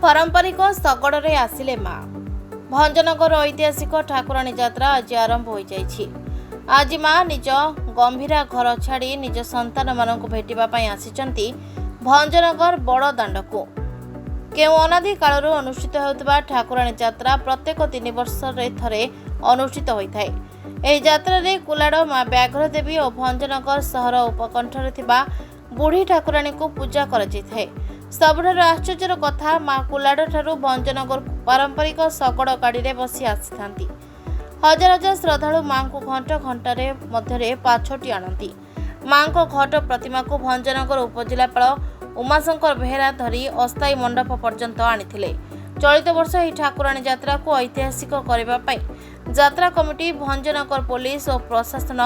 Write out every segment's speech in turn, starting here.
पारंपरिक शगड़े आसिले माँ भंजनगर ऐतिहासिक ठाकुराणी यात्रा आज आरंभ हो जाइछि। आज माँ निज गंभीरा घर छाड़ी निज संतान मानक भेटापी आसिचंती भंजनगर बड़ दांड को केउ अनादि कालरू अनुष्ठित होता ठाकुराणी यात्रा प्रत्येक 3 वर्ष थे अनुष्ठित होता है। एही यात्रा रे कुलाड़ माँ व्याघ्र देवी और भंजनगर सहर उपकंठरे थिबा बुढ़ी ठाकुराणी को पूजा कर सबुठारु आश्चर्यर कथा माँ कुलाड़ ठारू भंजनगर पारंपरिक शगड़ गाड़ी बसी आसी थांती। हजार हजार श्रद्धालु माँ को घंट घंटे मध्य पाछोटी आणती। माँ को घट प्रतिमा को भंजनगर उपजिलापाल उमाशंकर बेहेरा धरी अस्थायी मंडप पर्यंत आनिथिले। चलित वर्ष ଏହି ଠାକୁରାଣୀ ଯାତ୍ରା को ऐतिहासिक କରିବା ପାଇଁ ଯାତ୍ରା कमिटी भंजनगर पुलिस और प्रशासन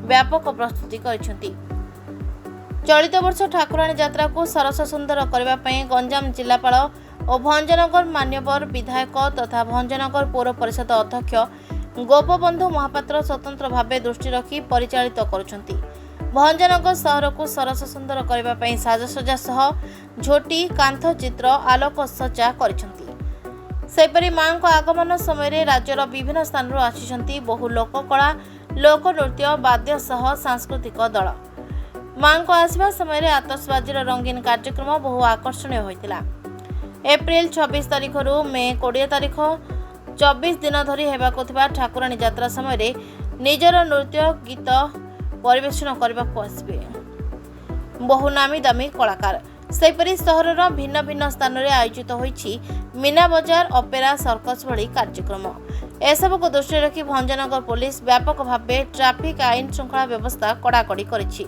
व्यापक प्रस्तुति କରିଛନ୍ତି। चलित वर्ष ठाकुराणी यात्रा को सरस सुंदर करने ପାଇଁ गंजाम जिलापाल और भंजनगर मान्यवर विधायक तथा भंजनगर पौर परिषद अध्यक्ष गोपबंधु महापात्र स्वतंत्र भाव दृष्टि रखी परिचालित करुछंती। भंजनगर सहर को सरस सुंदर करने ପାଇଁ साजसज्जा सह झोटी कांथ चित्र आलोक सज्जा करिछंती। सेपरी मां को आगमन समय राज्यर विभिन्न स्थान आसिछंती बहु लोककला लोकनृत्य वाद्य सह सांस्कृतिक दल। मां को आसवा समय आतशबाजी रंगीन कार्यक्रम बहु आकर्षणीय होता। एप्रिल 26 तारिख रु मे 20 तारिख 24 दिन धरी हेबाकु थिबा ठाकुराणी यात्रा समय निजर नृत्य गीत परिवेषण करबाकु आसबे बहु नामी दामी कलाकार। सेपरी सहरर भिन्न भिन्न स्थान में आयोजित होईछि मीना बजार अपेरा सर्कस भली कार्यक्रम। एसबू को दृष्टि रखी भंजनगर पुलिस व्यापक भाव ट्राफिक आईन श्रृंखला व्यवस्था कड़ाकड़ी करिछि।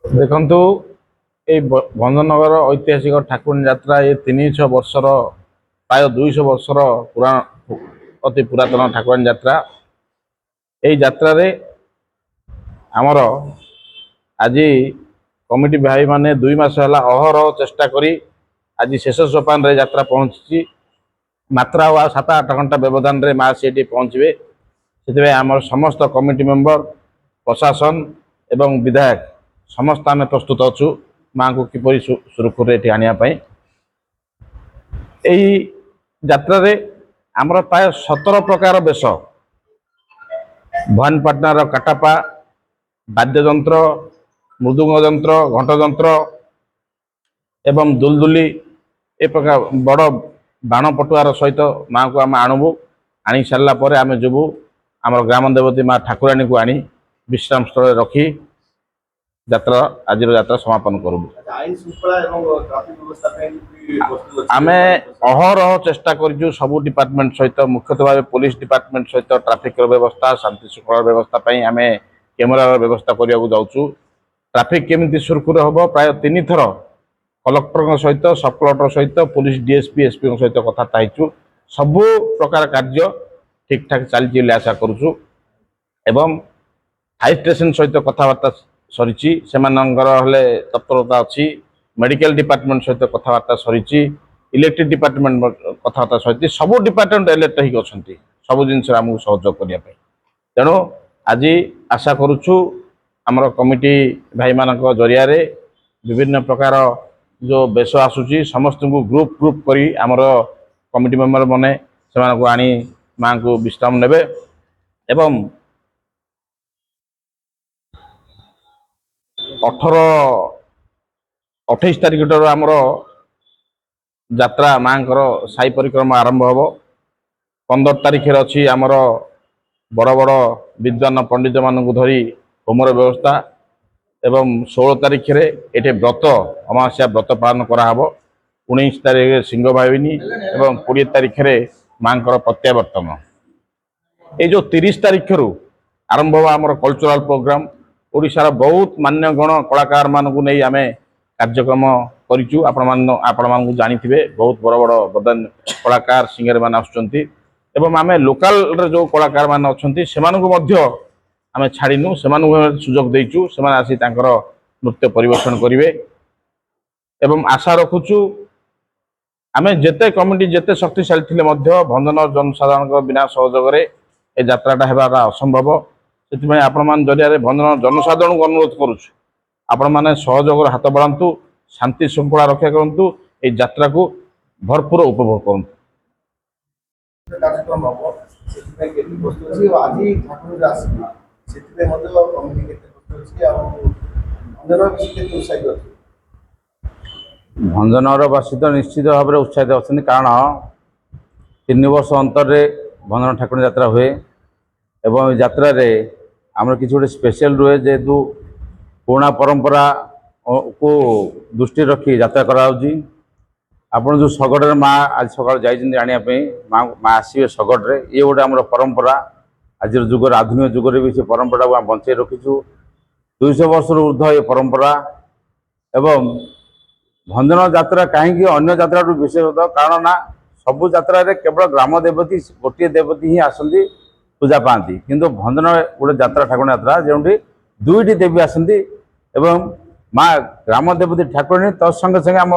देखु ये भंजनगर ऐतिहासिक ठाकुराणी यात्रा ये 300 वर्षर प्राय 200 वर्षर अति पुरातन ठाकुराणी यात्रा। यही यात्रा रे आमर आज कमिटी भाई माने 2 मास है अहरह चेष्टा करी आज शेष सोपान रे यात्रा पहुंची। मात्र 7-8 घंटा व्यवधान रे माँ से पहुँचे से आम समस्त कमिटी मेंबर प्रशासन एवं विधायक समस्त आम प्रस्तुत अच्छु माँ को किपरि सुरखुर आने यही यात्रा रे आमर प्राय 17 प्रकार बेश भन पाटनार काटापा वाद्ययंत्र मृदुंग यंत्र घंट यंत्र एवं दुलदुली ए प्रकार बड़ बाण पटुआर सहित माँ को आम आणबू आनी सारापर आम जीवु आम ग्राम देवती माँ ठाकुराणी को आनी विश्राम स्थल रखी यात्रा आज यात्रा समापन करूँ। आम अहरह चेष्टा करूँ सबू डिपार्टमेंट सहित मुख्यतः भाव पुलिस डिपार्टमेंट सहित ट्राफिक व्यवस्था शांति श्रृंखला व्यवस्था आम कैमेरार व्यवस्था करने जाऊँ। ट्राफिक केमी सुरखुर हम प्राय 3 थर कलेक्टर सहित सब कलेक्टर सहित पुलिस डीएसपी एसपी सहित कथा सबू प्रकार कार्य ठीक ठाक चलती आशा करुचु एवं हाई स्टेशन सहित कथबार्ता सरी से तत्परता अच्छी मेडिकल डिपार्टमेंट सहित कथबार्ता सरी इलेक्ट्रिक डिपार्टमेंट कथबार्ता सरी सबू डिपार्टमेंट अलर्ट होती सब जिनस आमको सहयोग करने तेणु आज आशा करुचु आमर कमिटी भाई मान जरिया विभिन्न प्रकार जो बेश आसूची समस्त को ग्रुप ग्रुप करी आमर कमिटी मेंबर माने से आनी माँ को विश्राम नेबे एवं 28 तारिख ठार आमर यात्रा माँ साई परिक्रमा आरंभ हम 15 तारिख अच्छी आमर बड़ बड़ विद्वान पंडित मानू धरी होमर व्यवस्था एवं 16 तारिख ये व्रत अमावास्या व्रत पालन कराहब 19 तारिख सिंह भाविनी एवं 20 तारिख माँ प्रत्यावर्तन ये जो 30 तारिख रु आरंभ हो आमर कल्चरल प्रोग्राम ओडिशार बहुत मान्यगण कलाकार मानू नहीं आम कार्यक्रम करूँ। आपण जानी बहुत बड़ बड़ बदान कलाकार सिंगर मान आसुच्च आम लोकाल जो कलाकार मान अच्छा से आम छाड़ीनु से सुजोग देचु से आसी नृत्य परिवेषण करेंगे एवं आशा रखुचु आम जेते कमिटी जेते शक्तिशाली थे भंजनगर जनसाधारण बिना सहयोग ए यात्राटा हेबार असंभव ସେଥିପାଇଁ ଆପଣମାନେ ଜରିଆରେ ଭଞ୍ଜନ ଜନସାଧାରଣଙ୍କୁ ଅନୁରୋଧ କରୁଛୁ, ଆପଣମାନେ ସହଯୋଗର ହାତ ବଢ଼ାନ୍ତୁ, ଶାନ୍ତି ଶୃଙ୍ଖଳା ରକ୍ଷା କରନ୍ତୁ, এই ଯାତ୍ରାକୁ ଭରପୁର ଉପଭୋଗ କରନ୍ତୁ। କାର୍ଯ୍ୟକ୍ରମ ହବ ସେଥିପାଇଁ କେତେ ପ୍ରସ୍ତୁତ ଅଛି ଆଉ ଆଜି ଠାକୁର ଆସିବେ ସେଥିପାଇଁ ମଧ୍ୟ କମିଟି କେତେ ପ୍ରସ୍ତୁତ ଅଛି ଆଉ ଅନ୍ୟର କିଛି କେତେ ଉତ୍ସାହିତ ଅଛି? ଭଞ୍ଜନଗର ବାସୀ ତ ନିଶ୍ଚିତ ଭାବରେ ଉତ୍ସାହିତ ଅଛନ୍ତି, କାରଣ 3 ବର୍ଷ ଅନ୍ତରରେ ଭଞ୍ଜନ ଠାକୁରାଣୀ ଯାତ୍ରା ହୁଏ ଏବଂ ଏ ଯାତ୍ରାରେ ଆମର କିଛି ଗୋଟେ ସ୍ପେଶାଲ ରୁହେ, ଯେହେତୁ ପୁରୁଣା ପରମ୍ପରାକୁ ଦୃଷ୍ଟିରେ ରଖି ଯାତ୍ରା କରାଯାଉଛି। ଆପଣ ଯେଉଁ ଶଗଡ଼ରେ ମା ଆଜି ସକାଳୁ ଯାଇଛନ୍ତି ଆଣିବା ପାଇଁ, ମା ଆସିବେ ଶଗଡ଼ରେ, ଇଏ ଗୋଟେ ଆମର ପରମ୍ପରା। ଆଜିର ଯୁଗରେ, ଆଧୁନିକ ଯୁଗରେ ବି ସେ ପରମ୍ପରାକୁ ଆମେ ବଞ୍ଚେଇ ରଖିଛୁ। 200 ବର୍ଷରୁ ଉର୍ଦ୍ଧ୍ୱ ଏ ପରମ୍ପରା। ଏବଂ ଭଞ୍ଜନ ଯାତ୍ରା କାହିଁକି ଅନ୍ୟ ଯାତ୍ରାଠୁ ବିଶେଷତଃ, କାରଣ ନା ସବୁ ଯାତ୍ରାରେ କେବଳ ଗ୍ରାମ ଦେବତୀ ଗୋଟିଏ ଦେବତୀ ହିଁ ଆସନ୍ତି, ପୂଜା ପାଆନ୍ତି, କିନ୍ତୁ ଭଞ୍ଜନ ଗୋଟେ ଯାତ୍ରା ଠାକୁରାଣୀ ଯାତ୍ରା ଯେଉଁଠି 2ଟି ଦେବୀ ଆସନ୍ତି ଏବଂ ମା ଗ୍ରାମ ଦେବତୀ ଠାକୁରାଣୀ ତତ୍ ସଙ୍ଗେ ସଙ୍ଗେ ଆମ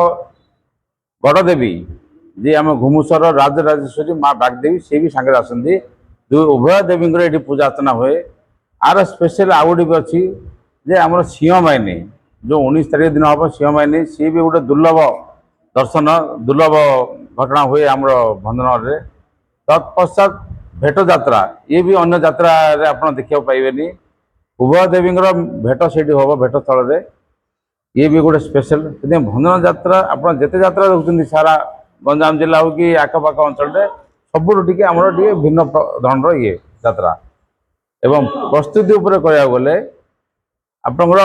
ବଡ଼ ଦେବୀ ଯିଏ ଆମ ଘୁମୁସର ରାଜରାଜେଶ୍ୱରୀ ମା ବାଗଦେବୀ, ସେ ବି ସାଙ୍ଗରେ ଆସନ୍ତି। ଉଭୟ ଦେବୀଙ୍କର ଏଠି ପୂଜା ଅର୍ଚ୍ଚନା ହୁଏ। ଆର ସ୍ପେଶାଲ ଆଉ ଗୋଟେ ବି ଅଛି ଯେ ଆମର ସିଂହ ବାହିନୀ ଯେଉଁ 19 ତାରିଖ ଦିନ ହେବ, ସିଂହ ବାହିନୀ ସିଏ ବି ଗୋଟେ ଦୁର୍ଲଭ ଦର୍ଶନ, ଦୁର୍ଲଭ ଘଟଣା ହୁଏ ଆମର ଭଞ୍ଜନଗରରେ। ତତ୍ପଶ୍ଚାତ୍ ଭେଟ ଯାତ୍ରା, ଇଏ ବି ଅନ୍ୟ ଯାତ୍ରାରେ ଆପଣ ଦେଖିବାକୁ ପାଇବେନି। ଉଭୟ ଦେବୀଙ୍କର ଭେଟ ସେଇଠି ହେବ, ଭେଟ ସ୍ଥଳରେ, ଇଏ ବି ଗୋଟେ ସ୍ପେଶାଲ। ସେଥିପାଇଁ ଭଞ୍ଜନ ଯାତ୍ରା ଆପଣ ଯେତେ ଯାତ୍ରା ଦେଖୁଛନ୍ତି ସାରା ଗଞ୍ଜାମ ଜିଲ୍ଲା ହେଉ କି ଆଖପାଖ ଅଞ୍ଚଳରେ, ସବୁଠୁ ଟିକେ ଆମର ଟିକେ ଭିନ୍ନ ଧରଣର ଇଏ ଯାତ୍ରା। ଏବଂ ପ୍ରସ୍ତୁତି ଉପରେ କହିବାକୁ ଗଲେ ଆପଣଙ୍କର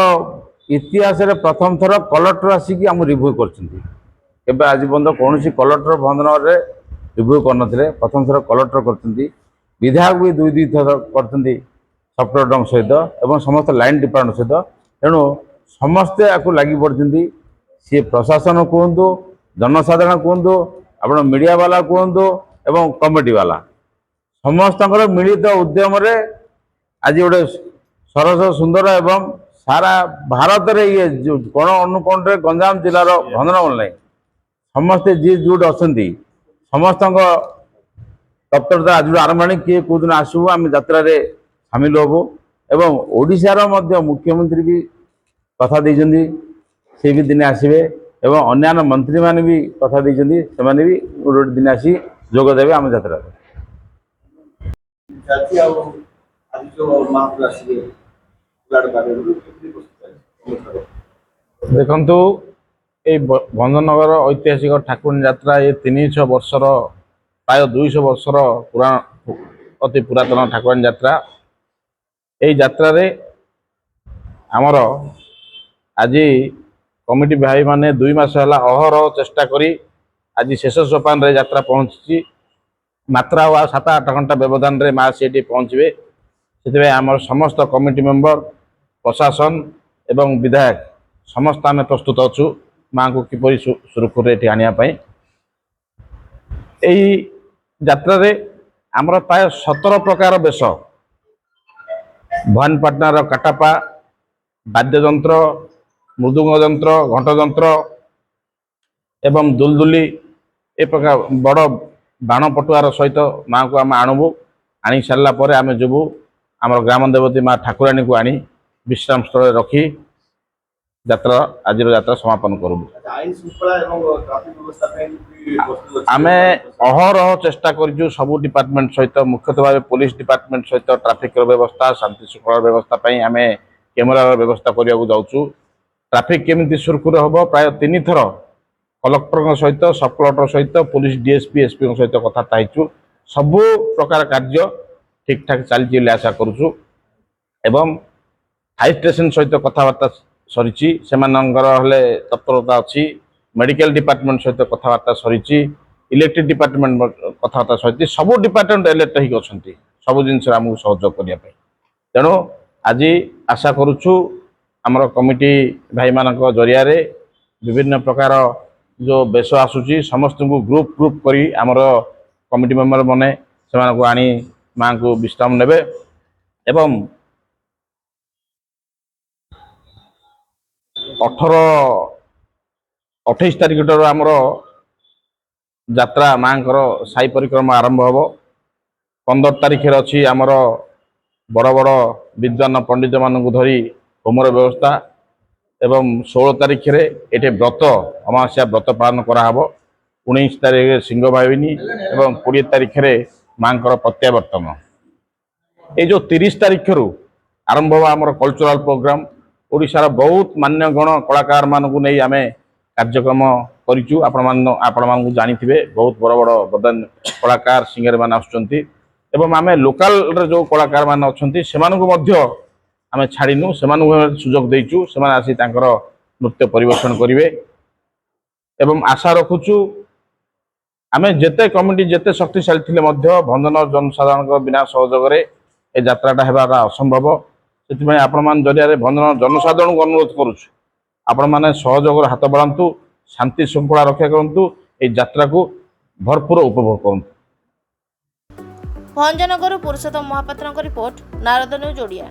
ଇତିହାସରେ ପ୍ରଥମ ଥର କଲେକ୍ଟର ଆସିକି ଆମ ରିଭ୍ୟୁ କରିଛନ୍ତି। ଏବେ ଆଜି ପର୍ଯ୍ୟନ୍ତ କୌଣସି କଲେକ୍ଟର ଭଞ୍ଜନଗରରେ ରିଭ୍ୟୁ କରିନଥିଲେ, ପ୍ରଥମ ଥର କଲେକ୍ଟର କରିଛନ୍ତି। ବିଧାୟକ ବି 2 ଥର କରିଛନ୍ତି ସବ୍ କଲେକ୍ଟରଙ୍କ ସହିତ ଏବଂ ସମସ୍ତ ଲାଇନ୍ ଡିପାର୍ଟମେଣ୍ଟ ସହିତ। ତେଣୁ ସମସ୍ତେ ଆକୁ ଲାଗି ପଡ଼ିଛନ୍ତି, ସିଏ ପ୍ରଶାସନ କୁହନ୍ତୁ, ଜନସାଧାରଣ କୁହନ୍ତୁ, ଆପଣ ମିଡ଼ିଆ ବାଲା କୁହନ୍ତୁ ଏବଂ କମିଟି ବାଲା, ସମସ୍ତଙ୍କର ମିଳିତ ଉଦ୍ୟମରେ ଆଜି ଗୋଟେ ସରସ ସୁନ୍ଦର ଏବଂ ସାରା ଭାରତରେ ଇଏ କୋଣ ଅନୁକୋଣରେ ଗଞ୍ଜାମ ଜିଲ୍ଲାର ଭଞ୍ଜନଗର ନାହିଁ, ସମସ୍ତେ ଯିଏ ଯେଉଁଠି ଅଛନ୍ତି ସମସ୍ତଙ୍କ ତତ୍ପରତା ଆଜିରୁ ଆରମ୍ଭ ଆଣି କିଏ କେଉଁଦିନ ଆସିବୁ ଆମେ ଯାତ୍ରାରେ ସାମିଲ ହେବୁ। ଏବଂ ଓଡ଼ିଶାର ମଧ୍ୟ ମୁଖ୍ୟମନ୍ତ୍ରୀ ବି କଥା ଦେଇଛନ୍ତି, ସେ ବି ଦିନେ ଆସିବେ ଏବଂ ଅନ୍ୟାନ୍ୟ ମନ୍ତ୍ରୀମାନେ ବି କଥା ଦେଇଛନ୍ତି, ସେମାନେ ବି ଗୋଟେ ଦିନ ଆସି ଯୋଗ ଦେବେ ଆମ ଯାତ୍ରାରେ। ଆଉ ଆଜି ଯେଉଁ ମହାପ୍ରଭୁ ଆସିବେ ଦେଖନ୍ତୁ, এই ଭଞ୍ଜନଗର ଐତିହାସିକ ଠାକୁରାଣୀ ଯାତ୍ରା ଏ 300 ବର୍ଷର, ପ୍ରାୟ 200 ବର୍ଷର ଅତି ପୁରାତନ ଠାକୁରାଣୀ ଯାତ୍ରା। এই ଯାତ୍ରାରେ ଆମର ଆଜି କମିଟି ଭାଇମାନେ 2 ମାସ ହେଲା ଅହରହ ଚେଷ୍ଟା କରି ଆଜି ଶେଷ ସୋପାନରେ ଯାତ୍ରା ପହଞ୍ଚିଛି। ମାତ୍ର ଆଉ 7-8 ଘଣ୍ଟା ବ୍ୟବଧାନରେ ମା ସେଇଠି ପହଞ୍ଚିବେ। ସେଥିପାଇଁ ଆମର ସମସ୍ତ କମିଟି ମେମ୍ବର, ପ୍ରଶାସନ ଏବଂ ବିଧାୟକ ସମସ୍ତେ ଆମେ ପ୍ରସ୍ତୁତ ଅଛୁ ମାଙ୍କୁ କିପରି ସୁରୁଖୁରୁରେ ଏଠି ଆଣିବା ପାଇଁ। ଏହି ଯାତ୍ରାରେ ଆମର ପ୍ରାୟ 17 ପ୍ରକାର ବେଶ, ଭବାନୀପାଟଣାର କାଟାପା, ବାଦ୍ୟଯନ୍ତ୍ର, ମୃଦୁଙ୍ଗ ଯନ୍ତ୍ର, ଘଣ୍ଟ ଯନ୍ତ୍ର ଏବଂ ଦୁଲଦୁଲି, ଏ ପ୍ରକାର ବଡ଼ ବାଣ ପଟୁଆର ସହିତ ମାଙ୍କୁ ଆମେ ଆଣିବୁ। ଆଣି ସାରିଲା ପରେ ଆମେ ଯିବୁ ଆମର ଗ୍ରାମ ଦେବତୀ ମା ଠାକୁରାଣୀକୁ ଆଣି ବିଶ୍ରାମ ସ୍ଥଳରେ ରଖି ଆଜିର ଯାତ୍ରା ସମାପନ କରିବୁ। ଆଇନ ଶୃଙ୍ଖଳା ଏବଂ ଟ୍ରାଫିକ ବ୍ୟବସ୍ଥା ପାଇଁ ପ୍ରସ୍ତୁତ ଅଛି? ଆମେ ଅହରହ ଚେଷ୍ଟା କରିଛୁ ସବୁ ଡିପାର୍ଟମେଣ୍ଟ ସହିତ, ମୁଖ୍ୟତଃ ଭାବେ ପୋଲିସ ଡିପାର୍ଟମେଣ୍ଟ ସହିତ ଟ୍ରାଫିକର ବ୍ୟବସ୍ଥା, ଶାନ୍ତି ଶୃଙ୍ଖଳାର ବ୍ୟବସ୍ଥା ପାଇଁ ଆମେ କ୍ୟାମେରାର ବ୍ୟବସ୍ଥା କରିବାକୁ ଯାଉଛୁ। ଟ୍ରାଫିକ କେମିତି ସୁରୁଖୁରୁ ହେବ, ପ୍ରାୟ 3 ଥର କଲେକ୍ଟରଙ୍କ ସହିତ, ସବ୍ କଲେକ୍ଟର ସହିତ, ପୋଲିସ ଡିଏସ୍ପି ଏସ୍ପିଙ୍କ ସହିତ କଥାବାର୍ତ୍ତା ହେଇଛୁ। ସବୁ ପ୍ରକାର କାର୍ଯ୍ୟ ଠିକଠାକ ଚାଲିଛି ବୋଲି ଆଶା କରୁଛୁ। ଏବଂ ହାଇ ଷ୍ଟେସନ ସହିତ କଥାବାର୍ତ୍ତା ସରିଛି, ସେମାନଙ୍କର ହେଲେ ତତ୍ପରତା ଅଛି। ମେଡ଼ିକାଲ ଡିପାର୍ଟମେଣ୍ଟ ସହିତ କଥାବାର୍ତ୍ତା ସରିଛି, ଇଲେକ୍ଟ୍ରିକ ଡିପାର୍ଟମେଣ୍ଟ କଥାବାର୍ତ୍ତା ସରିଛି। ସବୁ ଡିପାର୍ଟମେଣ୍ଟ ଏଲର୍ଟ ହେଇକି ଅଛନ୍ତି ସବୁ ଜିନିଷରେ ଆମକୁ ସହଯୋଗ କରିବା ପାଇଁ। ତେଣୁ ଆଜି ଆଶା କରୁଛୁ ଆମର କମିଟି ଭାଇମାନଙ୍କ ଜରିଆରେ ବିଭିନ୍ନ ପ୍ରକାର ଯେଉଁ ବେଶ ଆସୁଛି ସମସ୍ତଙ୍କୁ ଗ୍ରୁପ କରି ଆମର କମିଟି ମେମ୍ବର ମାନେ ସେମାନଙ୍କୁ ଆଣି ମାଙ୍କୁ ବିଶ୍ରାମ ନେବେ। ଏବଂ 28 ତାରିଖଠାରୁ ଆମର ଯାତ୍ରା ମାଙ୍କର ସାଇ ପରିକ୍ରମା ଆରମ୍ଭ ହେବ। 15 ତାରିଖରେ ଅଛି ଆମର ବଡ଼ ବଡ଼ ବିଦ୍ୱାନ ପଣ୍ଡିତମାନଙ୍କୁ ଧରି ହୋମର ବ୍ୟବସ୍ଥା ଏବଂ 16 ତାରିଖରେ ଏଠି ବ୍ରତ ଅମାବାସ୍ୟା ବ୍ରତ ପାଳନ କରାହେବ। 19 ତାରିଖରେ ସିଂହ ବାହିନୀ ଏବଂ 20 ତାରିଖରେ ମାଙ୍କର ପ୍ରତ୍ୟାବର୍ତ୍ତନ। এই ଯେଉଁ 30 ତାରିଖରୁ ଆରମ୍ଭ ହେବ ଆମର କଲଚରାଲ ପ୍ରୋଗ୍ରାମ। ଓଡ଼ିଶାର ବହୁତ ମାନ୍ୟଗଣ କଳାକାରମାନଙ୍କୁ ନେଇ ଆମେ କାର୍ଯ୍ୟକ୍ରମ କରିଛୁ। ଆପଣମାନଙ୍କୁ ଜାଣିଥିବେ ବହୁତ ବଡ଼ ବଡ଼ ବଦାନ କଳାକାର ସିଙ୍ଗରମାନେ ଆସୁଛନ୍ତି ଏବଂ ଆମେ ଲୋକାଲରେ ଯେଉଁ କଳାକାରମାନେ ଅଛନ୍ତି ସେମାନଙ୍କୁ ମଧ୍ୟ ଆମେ ଛାଡ଼ିନୁ, ସେମାନଙ୍କୁ ସୁଯୋଗ ଦେଇଛୁ, ସେମାନେ ଆସି ତାଙ୍କର ନୃତ୍ୟ ପରିବେଷଣ କରିବେ ଏବଂ ଆଶା ରଖୁଛୁ ଆମେ ଯେତେ କମିଟି ଯେତେ ଶକ୍ତିଶାଳୀ ଥିଲେ ମଧ୍ୟ ଭଞ୍ଜନ ଜନସାଧାରଣଙ୍କ ବିନା ସହଯୋଗରେ ଏ ଯାତ୍ରାଟା ହେବାଟା ଅସମ୍ଭବ। ସେଥିପାଇଁ ଆପଣମାନେ ଜରିଆରେ ଭଞ୍ଜନ ଜନସାଧାରଣଙ୍କୁ ଅନୁରୋଧ କରୁଛୁ, ଆପଣମାନେ ସହଯୋଗର ହାତ ବଢ଼ାନ୍ତୁ, ଶାନ୍ତି ଶୃଙ୍ଖଳା ରକ୍ଷା କରନ୍ତୁ, এই ଯାତ୍ରାକୁ ଭରପୁର ଉପଭୋଗ କରନ୍ତୁ। ଭଞ୍ଜନଗରରୁ ପୁରୁଷୋତ୍ତମ ମହାପାତ୍ରଙ୍କ ରିପୋର୍ଟ, ନାରଦ ନ୍ୟୁଜ୍ ଓଡ଼ିଆ।